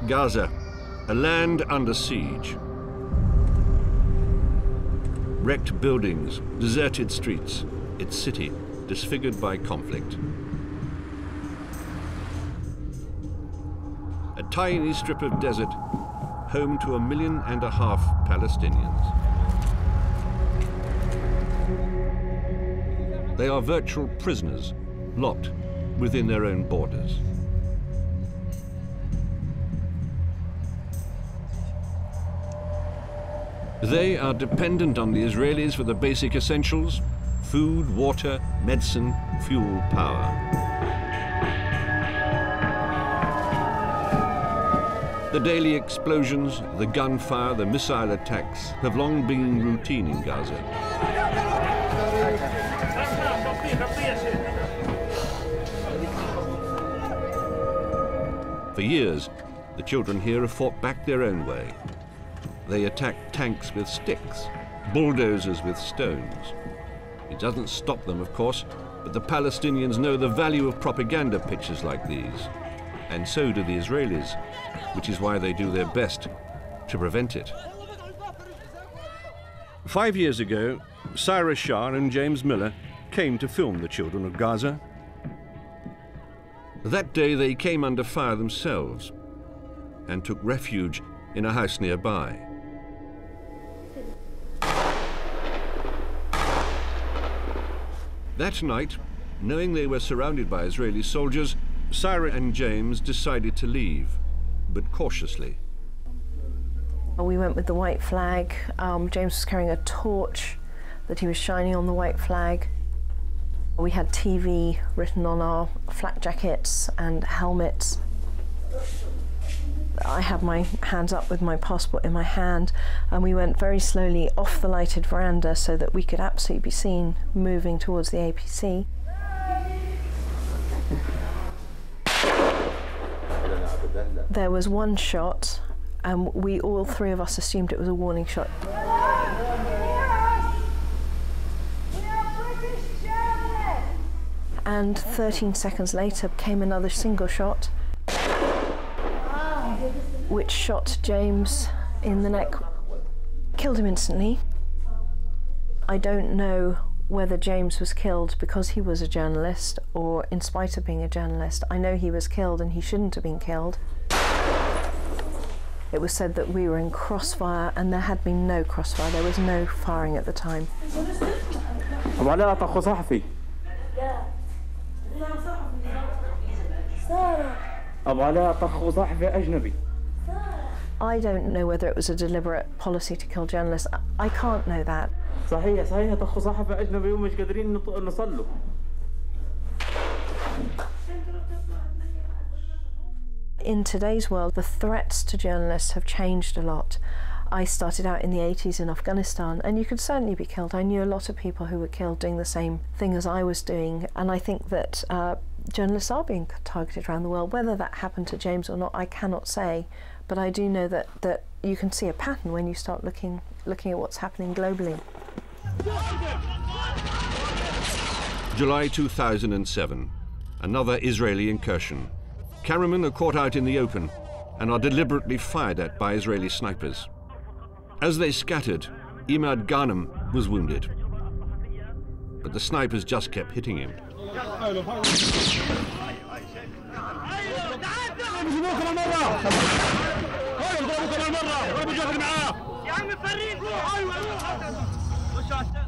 Gaza, a land under siege. Wrecked buildings, deserted streets, its city disfigured by conflict. A tiny strip of desert, home to 1.5 million Palestinians. They are virtual prisoners, locked within their own borders. They are dependent on the Israelis for the basic essentials: food, water, medicine, fuel, power. The daily explosions, the gunfire, the missile attacks have long been routine in Gaza. For years, the children here have fought back their own way. They attack tanks with sticks, bulldozers with stones. It doesn't stop them, of course, but the Palestinians know the value of propaganda pictures like these. And so do the Israelis, which is why they do their best to prevent it. 5 years ago, Cyrus Shah and James Miller came to film the children of Gaza. That day they came under fire themselves and took refuge in a house nearby. That night, knowing they were surrounded by Israeli soldiers, Cyrus and James decided to leave, but cautiously. We went with the white flag. James was carrying a torch that he was shining on the white flag. We had TV written on our flak jackets and helmets. I had my hands up with my passport in my hand, and we went very slowly off the lighted veranda so that we could absolutely be seen moving towards the APC. There was one shot, and all three of us assumed it was a warning shot. And 13 seconds later came another single shot, which shot James in the neck, killed him instantly. I don't know whether James was killed because he was a journalist or in spite of being a journalist. I know he was killed and he shouldn't have been killed. It was said that we were in crossfire, and there had been no crossfire. There was no firing at the time. I don't know whether it was a deliberate policy to kill journalists. I can't know that. In today's world, the threats to journalists have changed a lot. I started out in the 80s in Afghanistan, and you could certainly be killed. I knew a lot of people who were killed doing the same thing as I was doing, and I think that journalists are being targeted around the world. Whether that happened to James or not, I cannot say, but I do know that you can see a pattern when you start looking at what's happening globally. July 2007, another Israeli incursion. Cameramen are caught out in the open and are deliberately fired at by Israeli snipers. As they scattered, Imad Ghanem was wounded, but the snipers just kept hitting him.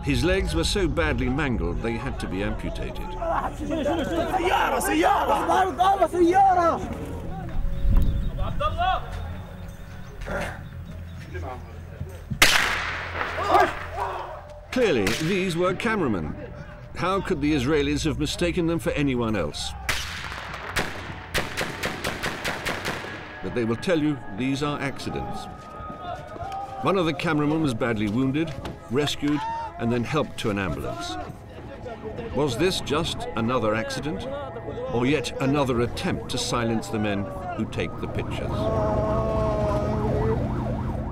His legs were so badly mangled they had to be amputated. Clearly, these were cameramen. How could the Israelis have mistaken them for anyone else? But they will tell you these are accidents. One of the cameramen was badly wounded, rescued, and then helped to an ambulance. Was this just another accident, or yet another attempt to silence the men who take the pictures?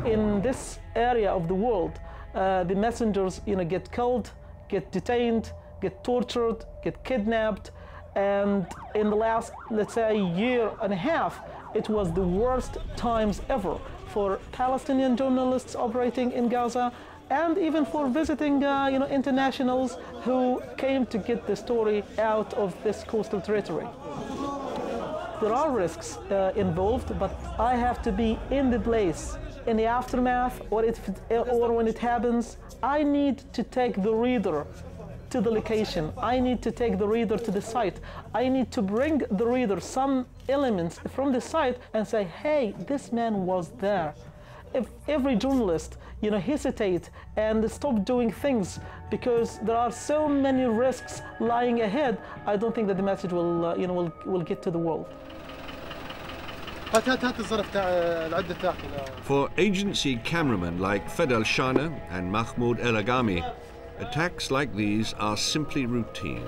In this area of the world, the messengers, get killed, get detained, get tortured, get kidnapped, and in the last, let's say, year and a half, It was the worst times ever for Palestinian journalists operating in Gaza, and even for visiting internationals who came to get the story out of this coastal territory. There are risks involved, but I have to be in the place, in the aftermath, or when it happens. I need to take the reader to the location. I need to take the reader to the site. I need to bring the reader some elements from the site and say, hey, this man was there. If every journalist hesitate and stop doing things because there are so many risks lying ahead, I don't think that the message will get to the world. For agency cameramen like Fadel Shana and Mahmoud El Agami, attacks like these are simply routine.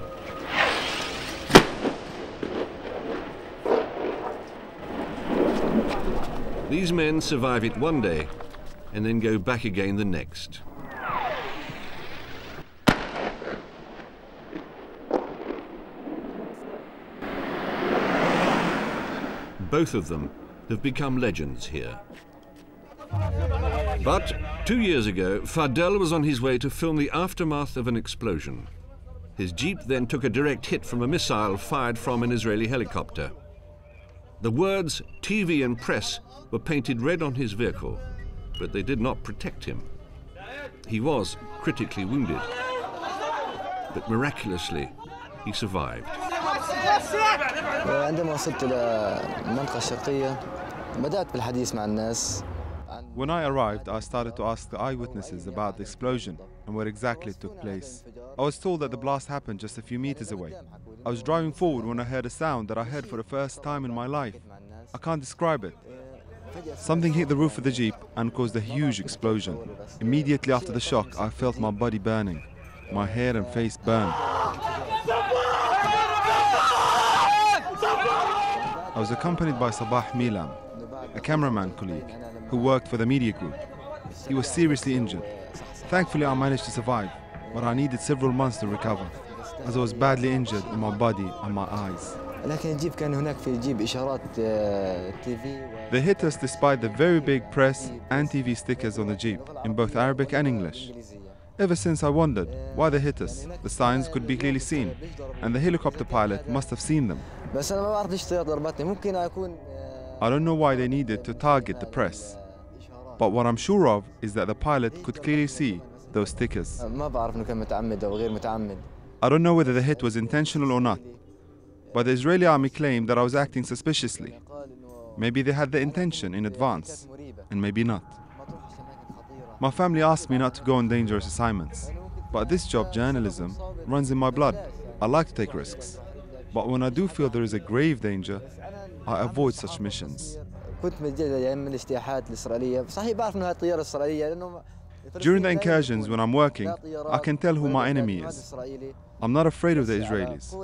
These men survive it one day and then go back again the next. Both of them have become legends here. But 2 years ago, Fadel was on his way to film the aftermath of an explosion. His jeep then took a direct hit from a missile fired from an Israeli helicopter. The words TV and press were painted red on his vehicle, but they did not protect him. He was critically wounded, but miraculously he survived. عندما وصلت إلى المنطقة الشرقية بدأت بالحديث مع الناس. When I arrived, I started to ask the eyewitnesses about the explosion and where exactly it took place. I was told that the blast happened just a few meters away. I was driving forward when I heard a sound that I heard for the first time in my life. I can't describe it. Something hit the roof of the Jeep and caused a huge explosion. Immediately after the shock, I felt my body burning. My hair and face burned. I was accompanied by Sabah Milam, a cameraman colleague who worked for the media group. He was seriously injured. Thankfully, I managed to survive, but I needed several months to recover, as I was badly injured in my body and my eyes. They hit us despite the very big press and TV stickers on the Jeep, in both Arabic and English. Ever since I wondered why they hit us. The signs could be clearly seen, and the helicopter pilot must have seen them. I don't know why they needed to target the press, but what I'm sure of is that the pilot could clearly see those stickers. I don't know whether the hit was intentional or not, but the Israeli army claimed that I was acting suspiciously. Maybe they had the intention in advance, and maybe not. My family asked me not to go on dangerous assignments, but this job, journalism, runs in my blood. I like to take risks, but when I do feel there is a grave danger, I avoid such missions. During the incursions when I'm working, I can tell who my enemy is. I'm not afraid of the Israelis,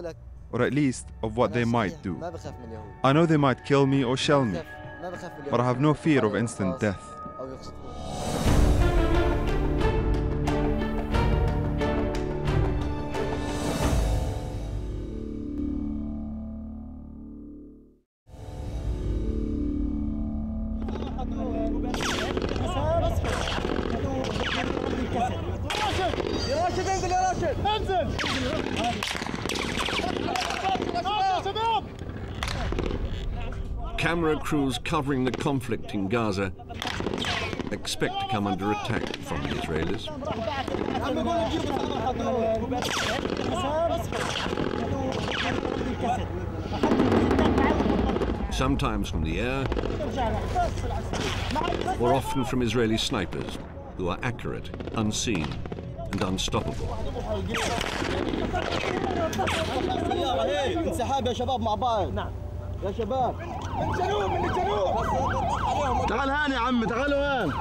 or at least of what they might do. I know they might kill me or shell me, but I have no fear of instant death. Camera crews covering the conflict in Gaza expect to come under attack from the Israelis. Sometimes from the air, or often from Israeli snipers, who are accurate, unseen, and unstoppable. يا شباب تعال هان يا عم تعالوا هان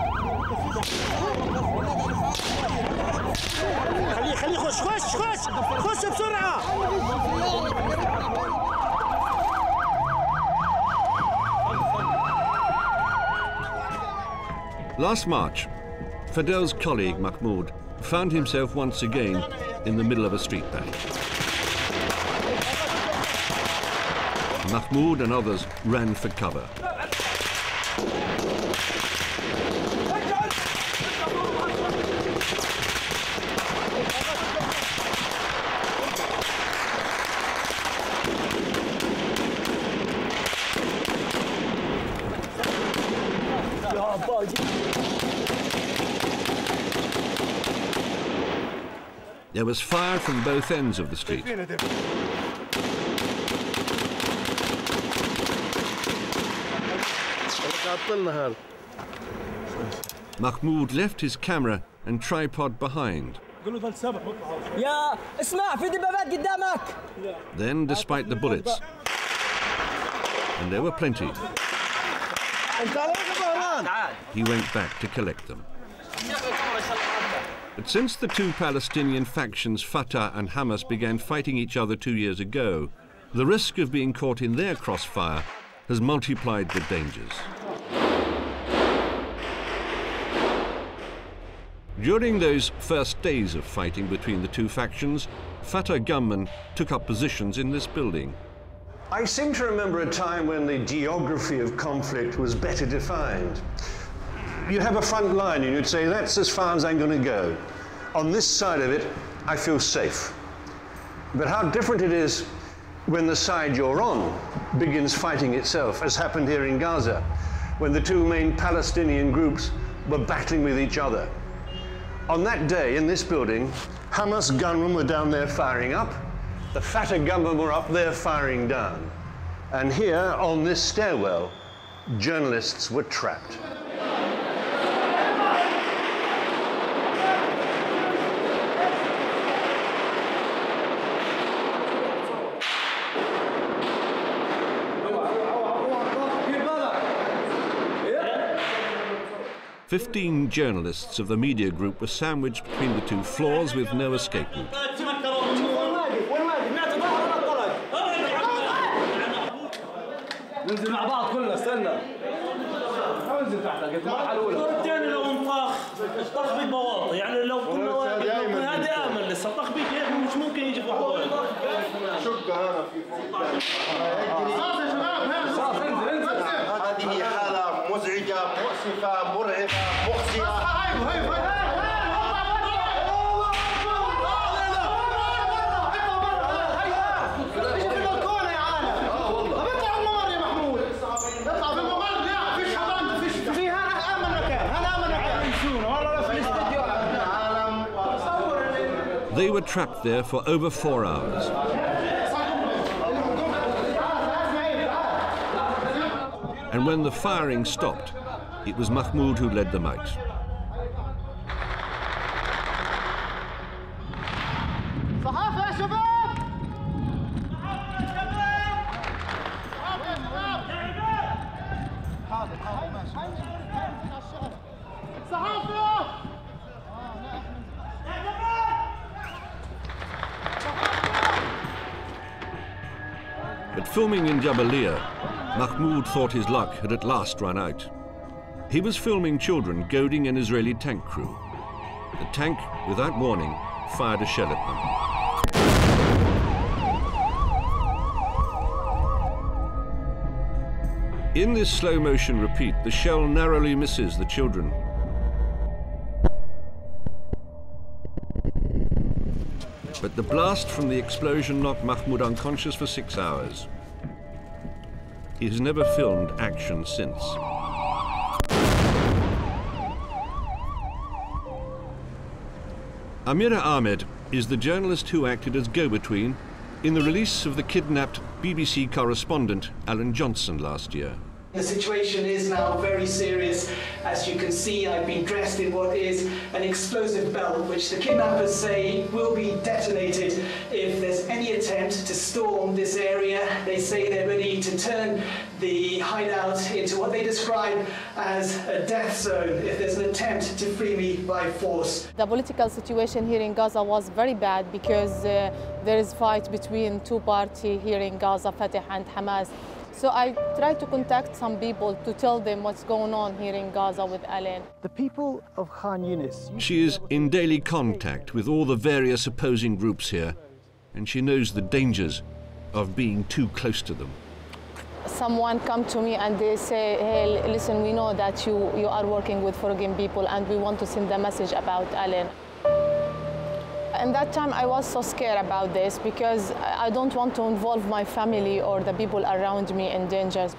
خليه خش بسرعة. Last March, Fadel's colleague Mahmoud found himself once again in the middle of a street battle. Mahmoud and others ran for cover. There was fire from both ends of the street. Mahmoud left his camera and tripod behind. Then, despite the bullets, and there were plenty, he went back to collect them. But since the two Palestinian factions, Fatah and Hamas, began fighting each other 2 years ago, the risk of being caught in their crossfire has multiplied the dangers. During those first days of fighting between the two factions, Fatah gunmen took up positions in this building. I seem to remember a time when the geography of conflict was better defined. You'd have a front line and you'd say, that's as far as I'm going to go. On this side of it, I feel safe. But how different it is when the side you're on begins fighting itself, as happened here in Gaza, when the two main Palestinian groups were battling with each other. On that day, in this building, Hamas gunmen were down there firing up, the Fatah gunmen were up there firing down. And here, on this stairwell, journalists were trapped. "15 journalists of the media group were sandwiched between the two floors with no escape route. هذه حالة مزعجة مؤسفة مرعبة مخزية. They were trapped there for over 4 hours. And when the firing stopped, it was Mahmoud who led them out. But filming in Jabalia, Mahmoud thought his luck had at last run out. He was filming children goading an Israeli tank crew. The tank, without warning, fired a shell at them. In this slow-motion repeat, the shell narrowly misses the children. But the blast from the explosion knocked Mahmoud unconscious for 6 hours. He has never filmed action since. Amira Ahmed is the journalist who acted as go-between in the release of the kidnapped BBC correspondent Alan Johnson last year. The situation is now very serious. As you can see, I've been dressed in what is an explosive belt, which the kidnappers say will be detonated if there's any attempt to storm this area. They say they're ready to turn the hideout into what they describe as a death zone if there's an attempt to free me by force. The political situation here in Gaza was very bad because there is fight between two parties here in Gaza, Fatah and Hamas. So I tried to contact some people to tell them what's going on here in Gaza with Alan. The people of Khan Yunis... She is in daily contact with all the various opposing groups here, and she knows the dangers of being too close to them. someone come to me and they say, hey, listen, we know that you are working with foreign people and we want to send a message about Alan. And that time I was so scared about this because I don't want to involve my family or the people around me in dangers.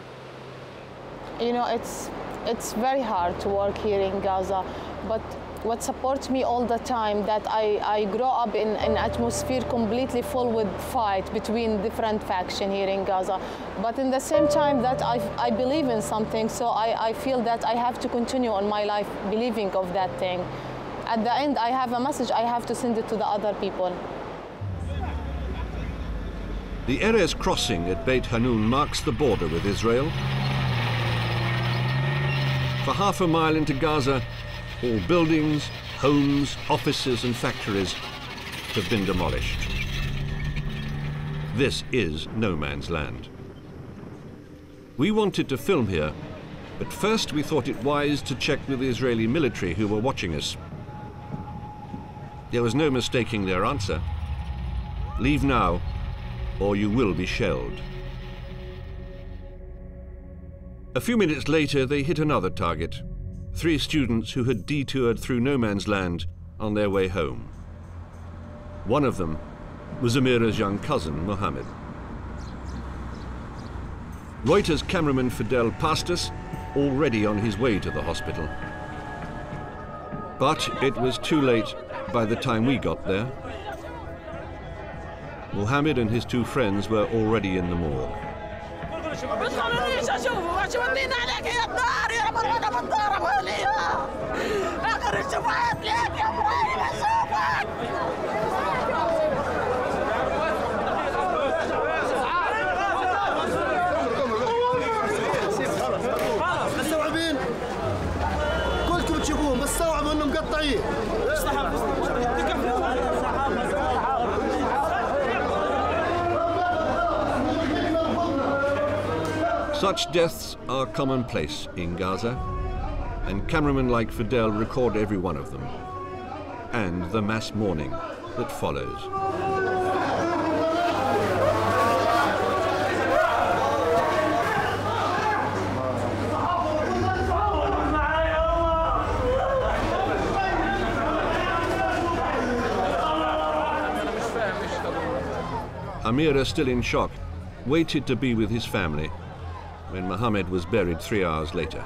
You know, it's very hard to work here in Gaza, but what supports me all the time that I grow up in an atmosphere completely full with fight between different factions here in Gaza. But in the same time that I believe in something, so I feel that I have to continue on my life believing of that thing. At the end, I have a message, I have to send it to the other people. The Erez crossing at Beit Hanun marks the border with Israel. For half a mile into Gaza, all buildings, homes, offices and factories have been demolished. This is no man's land. We wanted to film here, but first we thought it wise to check with the Israeli military who were watching us. There was no mistaking their answer. Leave now, or you will be shelled. A few minutes later, they hit another target. 3 students who had detoured through no man's land on their way home. One of them was Amira's young cousin, Mohammed. Reuters cameraman Fidel passed us, already on his way to the hospital. But it was too late by the time we got there. Mohammed and his 2 friends were already in the morgue. كلكم تشوفوهم بس استوعبوا انهم مقطعين. Such deaths are commonplace in Gaza, and cameramen like Fidel record every one of them, and the mass mourning that follows. Amira, still in shock, waited to be with his family when Mohammed was buried 3 hours later.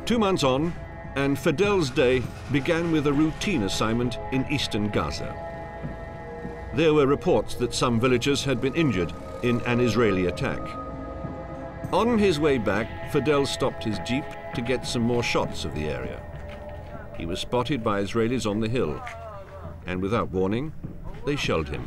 Two months on, and Fidel's day began with a routine assignment in eastern Gaza. There were reports that some villagers had been injured in an Israeli attack. On his way back, Fidel stopped his jeep to get some more shots of the area. He was spotted by Israelis on the hill, and without warning, they shelled him.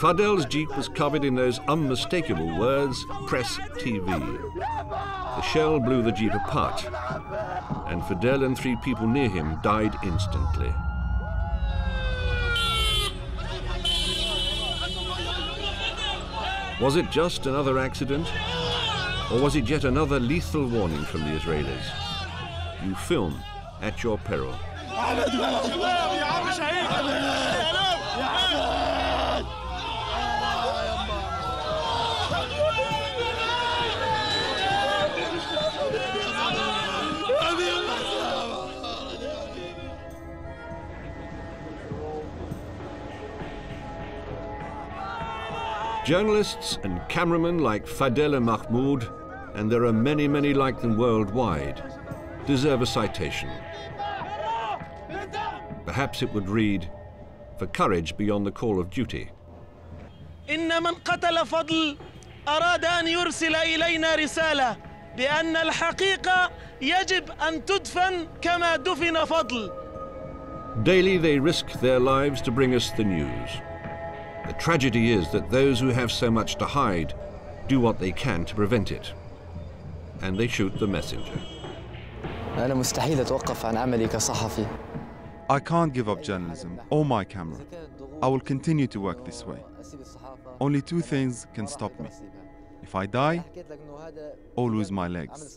Fidel's jeep was covered in those unmistakable words, Press TV. The shell blew the jeep apart, and Fidel and 3 people near him died instantly. Was it just another accident? Or was it yet another lethal warning from the Israelis? You film at your peril. Journalists and cameramen like Fidel and Mahmoud, and there are many, many like them worldwide, deserve a citation. Perhaps it would read, for courage beyond the call of duty. إن من قتل فضل أراد أن يرسل إلينا رسالة بأن الحقيقة يجب أن تدفن كما دفن فضل. Daily they risk their lives to bring us the news. The tragedy is that those who have so much to hide do what they can to prevent it. And they shoot the messenger. أنا مستحيل أتوقف عن عملي كصحفي. I can't give up journalism or my camera. I will continue to work this way. Only two things can stop me. If I die or lose my legs.